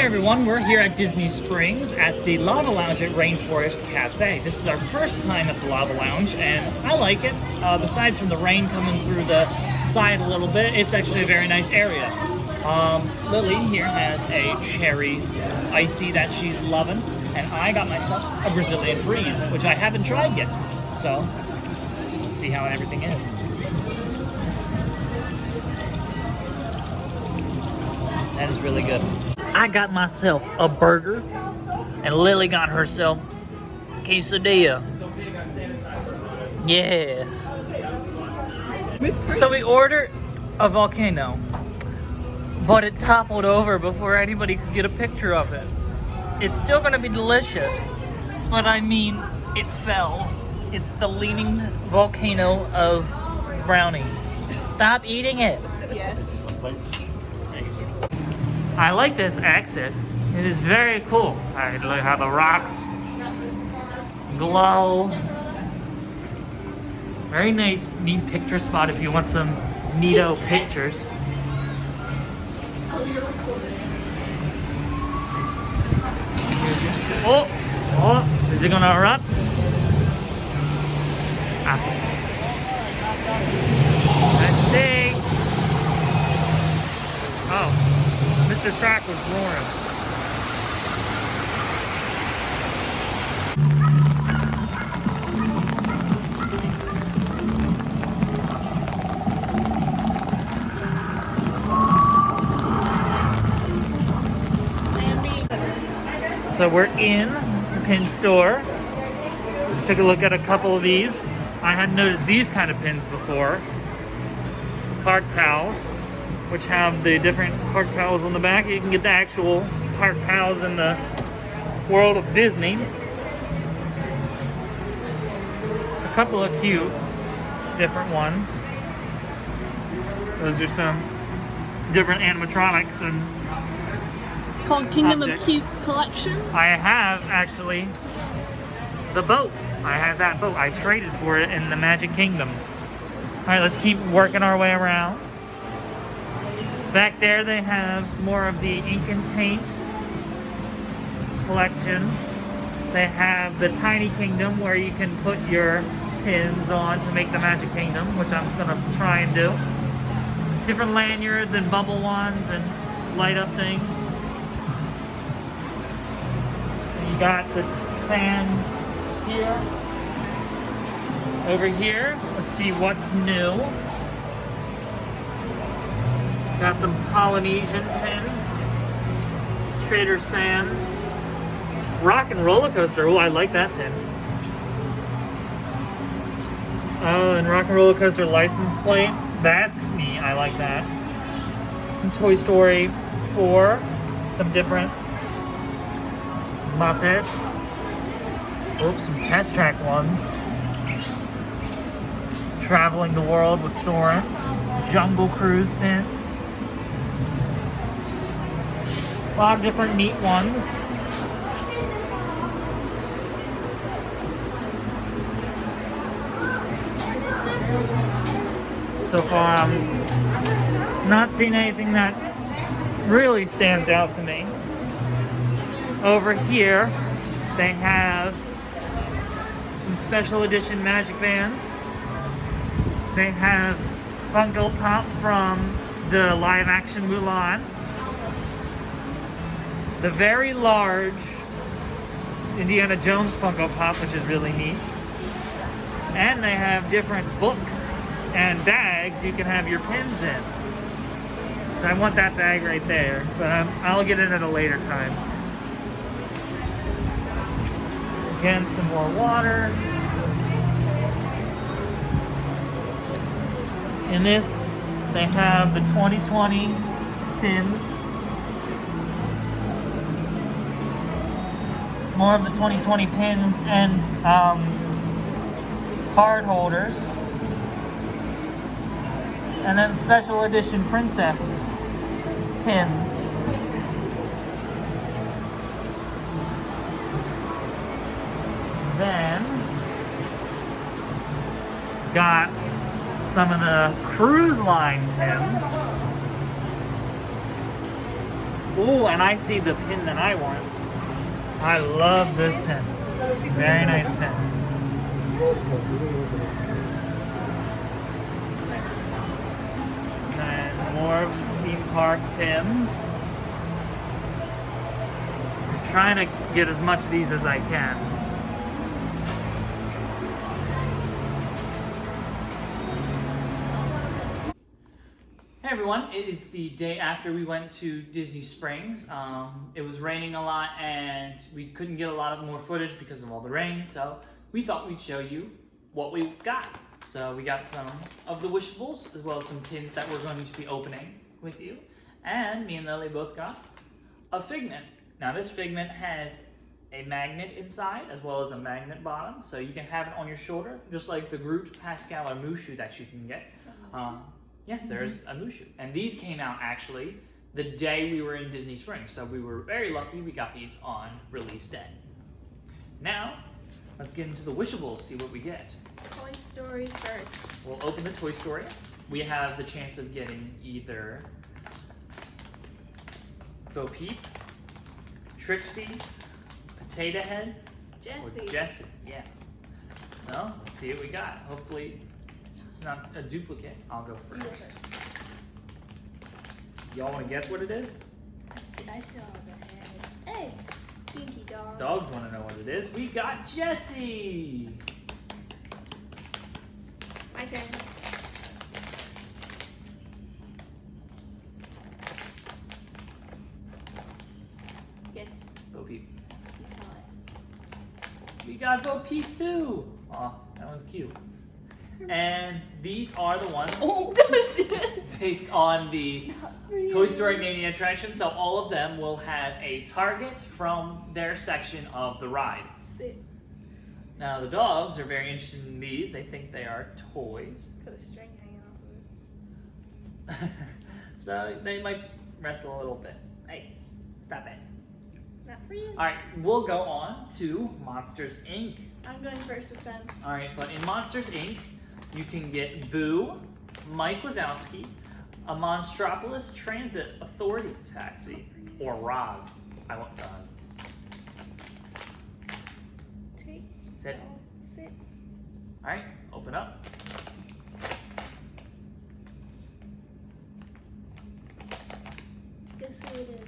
everyone, we're here at Disney Springs at the Lava Lounge at Rainforest Cafe. This is our first time at the Lava Lounge and I like it. Besides from the rain coming through the side a little bit, it's actually a very nice area. Lily here has a cherry icy that she's loving, and I got myself a Brazilian freeze, which I haven't tried yet. So, let's see how everything is. That is really good. I got myself a burger, and Lily got herself quesadilla. Yeah. So we ordered a volcano, but it toppled over before anybody could get a picture of it. It's still gonna be delicious, but I mean, it fell. It's the leaning volcano of brownie. Stop eating it. Yes. I like this exit. It is very cool. I like how the rocks glow. Very nice, neat picture spot if you want some neato pictures. Oh, is it gonna erupt? Let's see. Oh. Mr. Track was roaring. So we're in the pin store. Took a look at a couple of these. I hadn't noticed these kind of pins before. Park Pals, which have the different Park Pals on the back. You can get the actual Park Pals in the world of Disney. A couple of cute different ones. Those are some different animatronics and called Kingdom objects. of Cute Collection. I have actually the boat. I have that boat. I traded for it in the Magic Kingdom. Alright, let's keep working our way around. Back there they have more of the ink and paint collection. They have the Tiny Kingdom where you can put your pins on to make the Magic Kingdom, which I'm going to try and do. Different lanyards and bubble wands and light up things. And you got the fans here. Over here, let's see what's new. Got some Polynesian pins. Trader Sam's. Rock and Roller Coaster. Oh, I like that pin. Oh, and Rock and Roller Coaster license plate. That's neat. I like that. Some Toy Story 4. Some different Muppets. Oops, some Test Track ones. Traveling the World with Soarin'. Jungle Cruise pins. A lot of different neat ones. So far, I'm not seeing anything that really stands out to me. Over here, they have some special edition Magic Bands. They have Funko Pop from the live action Mulan. The very large Indiana Jones Funko Pop, which is really neat. And they have different books and bags you can have your pins in. So I want that bag right there, but I'll get it at a later time. Again, some more water. In this, they have the 2020 pins. More of the 2020 pins and card holders. And then special edition princess pins. Then got some of the cruise line pins. Ooh, and I see the pin that I want. I love this pin. Very nice pin. And more theme park pins. I'm trying to get as much of these as I can. Hey everyone, it is the day after we went to Disney Springs. It was raining a lot and we couldn't get a lot of more footage because of all the rain, so we thought we'd show you what we got. So we got some of the Wishables as well as some pins that we're going to be opening with you. And me and Lily both got a Figment. Now this Figment has a magnet inside as well as a magnet bottom, so you can have it on your shoulder just like the Groot, Pascal, or Mushu that you can get. Yes, there's a Mushu. And these came out actually the day we were in Disney Springs. So we were very lucky we got these on release day. Now, let's get into the Wishables, see what we get. Toy Story first. We'll open the Toy Story. We have the chance of getting either Bo Peep, Trixie, Potato Head, Jessie. or Jessie. Yeah. So, let's see what we got. Hopefully, it's not a duplicate. I'll go first. Y'all want to guess what it is? I saw the head. Hey, stinky dog. Dogs want to know what it is. We got Jessie. My turn. Yes, Bo Peep. you saw it. We got Bo Peep too. Aw, that one's cute. And these are the ones based on the Toy Story Mania attraction. So all of them will have a target from their section of the ride. Sit. Now the dogs are very interested in these. They think they are toys. Got a string hanging off of it. So they might wrestle a little bit. Hey, stop it. Not for you. Alright, we'll go on to Monsters, Inc. I'm going first this time. Alright, but in Monsters, Inc., you can get Boo, Mike Wazowski, a Monstropolis Transit Authority taxi, or Roz. I want Roz. Take. Sit. Sit. Alright, open up. Guess who it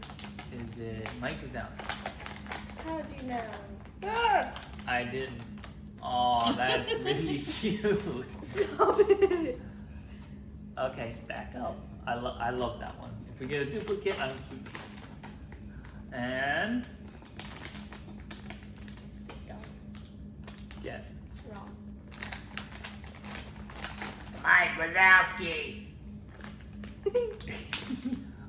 is? Is it Mike Wazowski? How'd you know? Ah! I didn't. Aw, that's really cute. Stop it. Okay, back up. I love that one. If we get a duplicate, I'm keeping it. And yes. Ross. Mike Wazowski.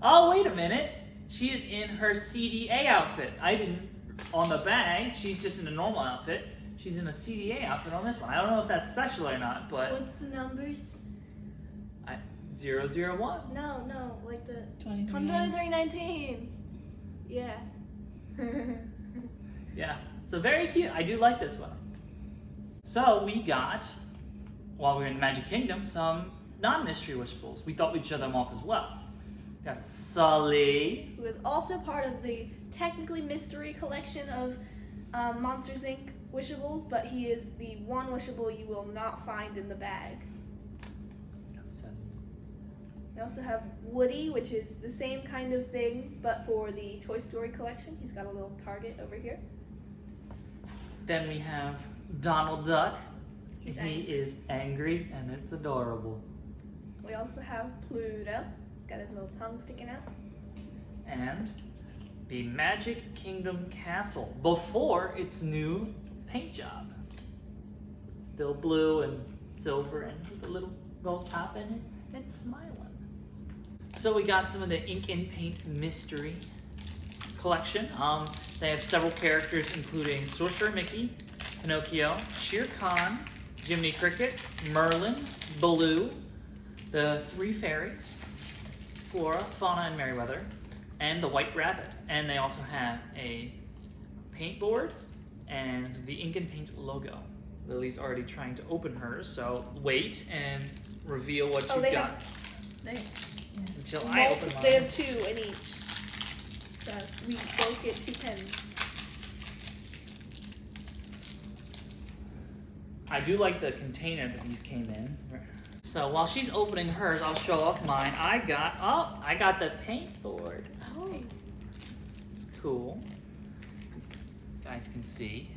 Oh, wait a minute. She is in her CDA outfit. I didn't, on the bag, she's just in a normal outfit. She's in a CDA outfit on this one. I don't know if that's special or not, but... What's the numbers? 001. No, like the... 2319. 2319. Yeah. Yeah, so very cute. I do like this one. So we got, while we were in the Magic Kingdom, some non-mystery Wishables. We thought we'd show them off as well. We got Sully. Who is also part of the technically mystery collection of Monsters, Inc. Wishables, but he is the one Wishable you will not find in the bag. We also have Woody, which is the same kind of thing, but for the Toy Story collection. He's got a little target over here. Then we have Donald Duck. He's He angry. is angry and it's adorable. We also have Pluto. He's got his little tongue sticking out. And the Magic Kingdom Castle before its new paint job. It's still blue and silver and with a little gold top in it. It's smiling. So we got some of the Ink and Paint Mystery collection. They have several characters including Sorcerer Mickey, Pinocchio, Shere Khan, Jiminy Cricket, Merlin, Baloo, the Three Fairies, Flora, Fauna, and Merryweather, and the White Rabbit. And they also have a paint board and the Ink and Paint logo. Lily's already trying to open hers, so wait and reveal what you've got. Until I open mine. They have two in each. So we both get 2 pins. I do like the container that these came in. So while she's opening hers, I'll show off mine. I got the paint board. Oh. It's cool. You guys can see.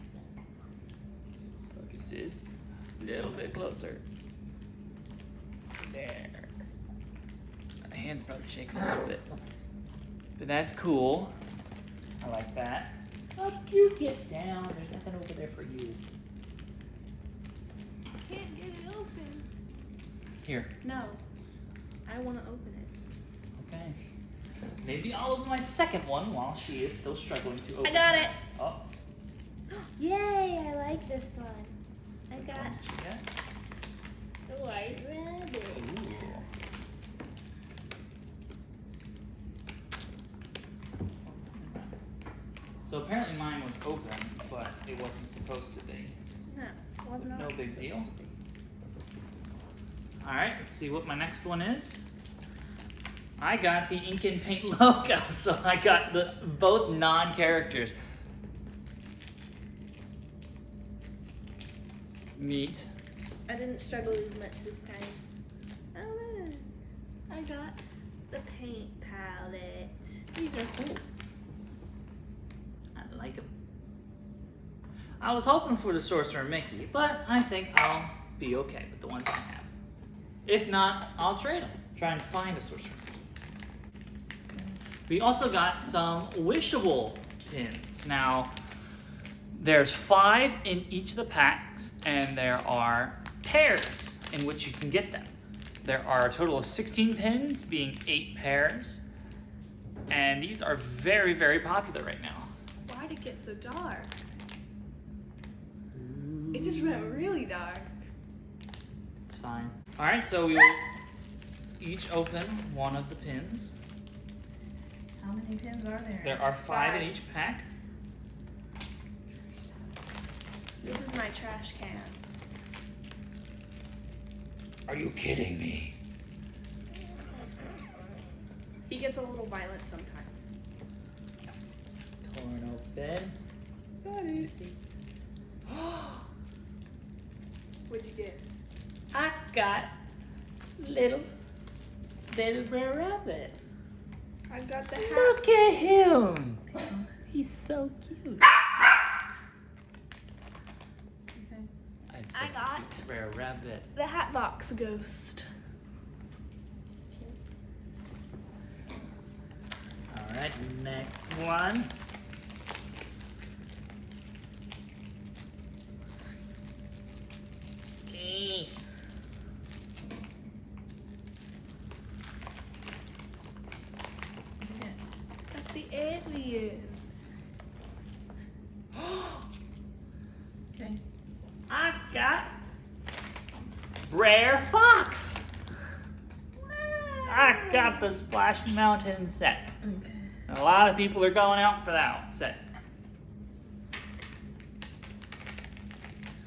Focuses a little bit closer. There. My hand's probably shaking a little bit. But that's cool. I like that. Up you get down. There's nothing over there for you. Can't get it open. Here. No. I want to open it. Okay. Maybe I'll open my second one while she is still struggling to open. I got it. Oh. Yay, I like this one. I got Yeah. the white rabbit. Ooh. So apparently mine was open, but it wasn't supposed to be. No, it was not. No big supposed deal. to be. All right, let's see what my next one is. I got the ink and paint logo, so I got both non-characters. Neat. I didn't struggle as much this time. Oh, look. I got the paint palette. These are cool. I like them. I was hoping for the Sorcerer Mickey, but I think I'll be okay with the ones I have. If not, I'll trade them. Try and find a Sorcerer Mickey. We also got some Wishable pins. Now, there's 5 in each of the packs, and there are pairs in which you can get them. There are a total of 16 pins, being 8 pairs. And these are very, very popular right now. Why'd it get so dark? It just went really dark. It's fine. All right, so we will each open one of the pins. How many pins are there? There are 5 in each pack. This is my trash can. Are you kidding me? He gets a little violent sometimes. Torn open. Daddy. What'd you get? I got little Brer Rabbit. I got the hat. Look at him. He's so cute. I got Brer Rabbit. the Hatbox Ghost. All right, next one. Okay. Got the alien. Okay. I got Rare Fox. I got the Splash Mountain set. Okay. And a lot of people are going out for that set.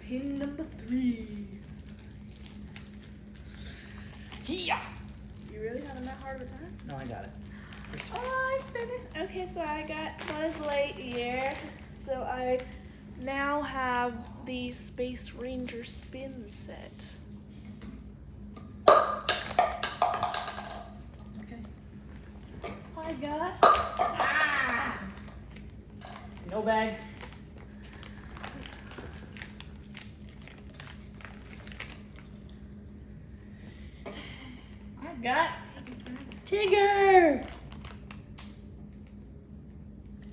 Pin number 3. Yeah. You really having that hard of a time? No, I got it. Oh, I finished. Okay, so I got Buzz Lightyear. So I now have the Space Ranger spin set. Okay. I got. No bag. I got Tigger.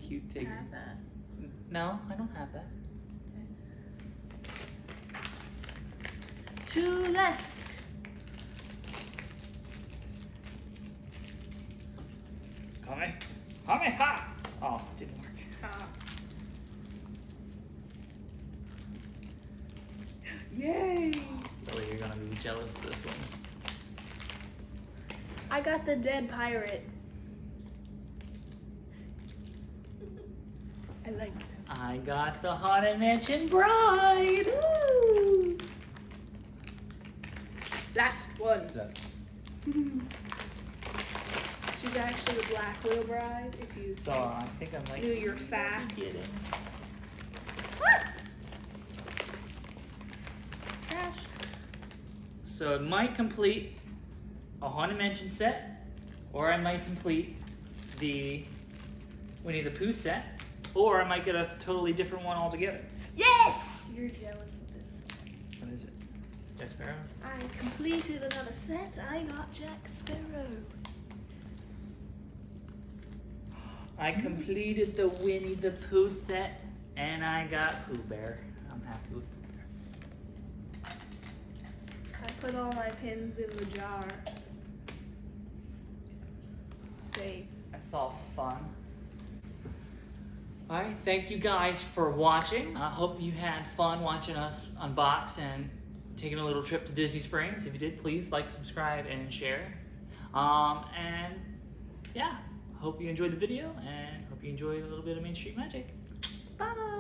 Cute I Tigger. have that. No, I don't have that. 2 left. Come ha! Oh, didn't work. Yay! Billy, you're gonna be jealous of this one. I got the dead pirate. I like it. I got the Haunted Mansion Bride. Woo! Last one. She's actually the Black Widow bride, if you So I think I might knew your facts. get it. Trash. So it might complete a Haunted Mansion set, or I might complete the Winnie the Pooh set, or I might get a totally different one altogether. Yes! You're jealous of this. What is it? Jack Sparrow? I completed another set. I got Jack Sparrow. I completed the Winnie the Pooh set, and I got Pooh Bear. I'm happy with Pooh Bear. I put all my pins in the jar. Safe. That's all fun. Alright, thank you guys for watching. I hope you had fun watching us unbox and taking a little trip to Disney Springs. If you did, please like, subscribe, and share. And yeah, hope you enjoyed the video, and hope you enjoyed a little bit of Main Street Magic. Bye!